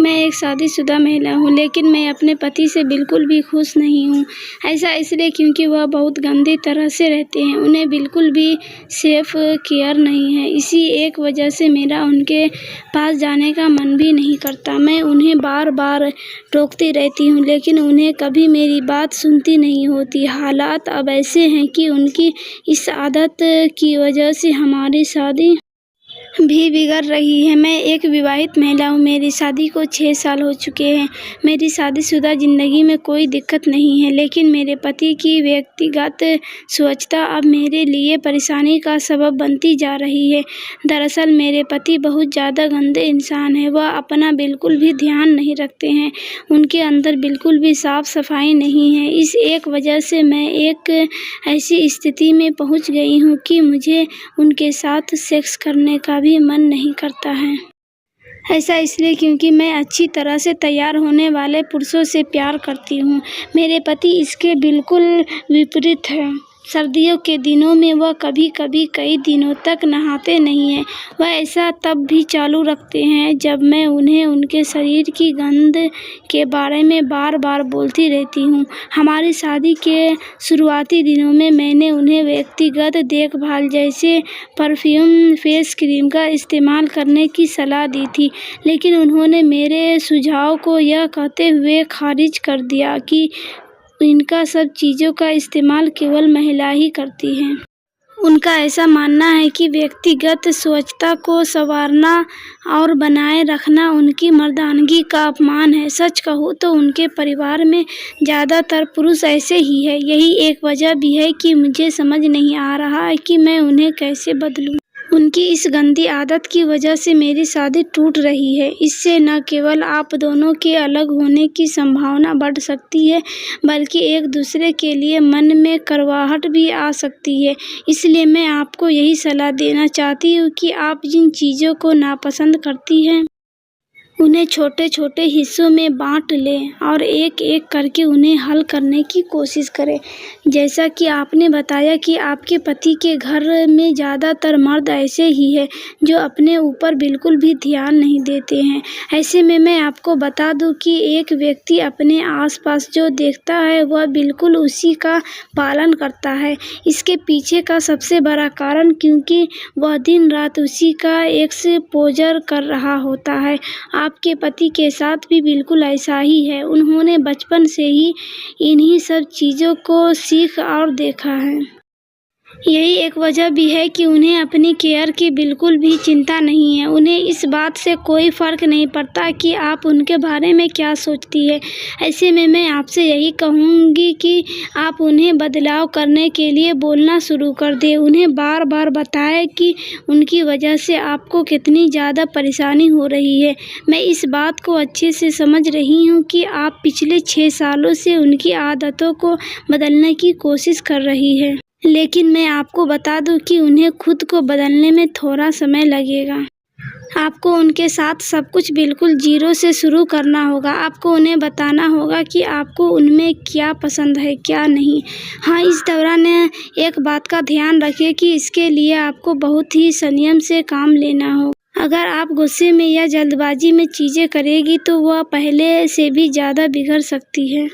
मैं एक शादीशुदा महिला हूँ, लेकिन मैं अपने पति से बिल्कुल भी खुश नहीं हूँ। ऐसा इसलिए क्योंकि वह बहुत गंदी तरह से रहते हैं। उन्हें बिल्कुल भी सेल्फ केयर नहीं है। इसी एक वजह से मेरा उनके पास जाने का मन भी नहीं करता। मैं उन्हें बार-बार टोकती रहती हूँ, लेकिन उन्हें कभी मेरी बात सुनती नहीं होती। हालात अब ऐसे हैं कि उनकी इस आदत की वजह से हमारी शादी भी बिगड़ रही है। मैं एक विवाहित महिला हूँ। मेरी शादी को 6 साल हो चुके हैं। मेरी शादीशुदा ज़िंदगी में कोई दिक्कत नहीं है, लेकिन मेरे पति की व्यक्तिगत स्वच्छता अब मेरे लिए परेशानी का सबब बनती जा रही है। दरअसल मेरे पति बहुत ज़्यादा गंदे इंसान हैं। वह अपना बिल्कुल भी ध्यान नहीं रखते हैं। उनके अंदर बिल्कुल भी साफ सफाई नहीं है। इस एक वजह से मैं एक ऐसी स्थिति में पहुँच गई हूँ कि मुझे उनके साथ सेक्स करने का भी मन नहीं करता है। ऐसा इसलिए क्योंकि मैं अच्छी तरह से तैयार होने वाले पुरुषों से प्यार करती हूँ। मेरे पति इसके बिल्कुल विपरीत हैं। सर्दियों के दिनों में वह कभी-कभी कई दिनों तक नहाते नहीं हैं। वह ऐसा तब भी चालू रखते हैं जब मैं उन्हें उनके शरीर की गंध के बारे में बार-बार बोलती रहती हूँ। हमारी शादी के शुरुआती दिनों में मैंने उन्हें व्यक्तिगत देखभाल जैसे परफ्यूम, फेस क्रीम का इस्तेमाल करने की सलाह दी थी, लेकिन उन्होंने मेरे सुझाव को यह कहते हुए खारिज कर दिया कि इनका सब चीज़ों का इस्तेमाल केवल महिला ही करती हैं। उनका ऐसा मानना है कि व्यक्तिगत स्वच्छता को संवारना और बनाए रखना उनकी मर्दानगी का अपमान है। सच कहूँ तो उनके परिवार में ज़्यादातर पुरुष ऐसे ही हैं। यही एक वजह भी है कि मुझे समझ नहीं आ रहा है कि मैं उन्हें कैसे बदलूँ। उनकी इस गंदी आदत की वजह से मेरी शादी टूट रही है। इससे न केवल आप दोनों के अलग होने की संभावना बढ़ सकती है, बल्कि एक दूसरे के लिए मन में कड़वाहट भी आ सकती है। इसलिए मैं आपको यही सलाह देना चाहती हूँ कि आप जिन चीज़ों को नापसंद करती हैं, उन्हें छोटे-छोटे हिस्सों में बाँट लें और एक-एक करके उन्हें हल करने की कोशिश करें। जैसा कि आपने बताया कि आपके पति के घर में ज़्यादातर मर्द ऐसे ही हैं, जो अपने ऊपर बिल्कुल भी ध्यान नहीं देते हैं। ऐसे में मैं आपको बता दूँ कि एक व्यक्ति अपने आस-पास जो देखता है, वह बिल्कुल उसी का पालन करता है। इसके पीछे का सबसे बड़ा कारण क्योंकि वह दिन-रात उसी का एक्सपोज़र कर रहा होता है। आपके पति के साथ भी बिल्कुल ऐसा ही है। उन्होंने बचपन से ही इन्हीं सब चीज़ों को सीख और देखा है। यही एक वजह भी है कि उन्हें अपनी केयर की बिल्कुल भी चिंता नहीं है। उन्हें इस बात से कोई फ़र्क नहीं पड़ता कि आप उनके बारे में क्या सोचती हैं। ऐसे में मैं आपसे यही कहूँगी कि आप उन्हें बदलाव करने के लिए बोलना शुरू कर दें। उन्हें बार-बार बताएं कि उनकी वजह से आपको कितनी ज़्यादा परेशानी हो रही है। मैं इस बात को अच्छे से समझ रही हूँ कि आप पिछले 6 सालों से उनकी आदतों को बदलने की कोशिश कर रही हैं, लेकिन मैं आपको बता दूं कि उन्हें खुद को बदलने में थोड़ा समय लगेगा। आपको उनके साथ सब कुछ बिल्कुल ज़ीरो से शुरू करना होगा। आपको उन्हें बताना होगा कि आपको उनमें क्या पसंद है, क्या नहीं। हाँ, इस दौरान एक बात का ध्यान रखें कि इसके लिए आपको बहुत ही संयम से काम लेना हो। अगर आप गुस्से में या जल्दबाजी में चीज़ें करेंगी, तो वह पहले से भी ज़्यादा बिगड़ सकती है।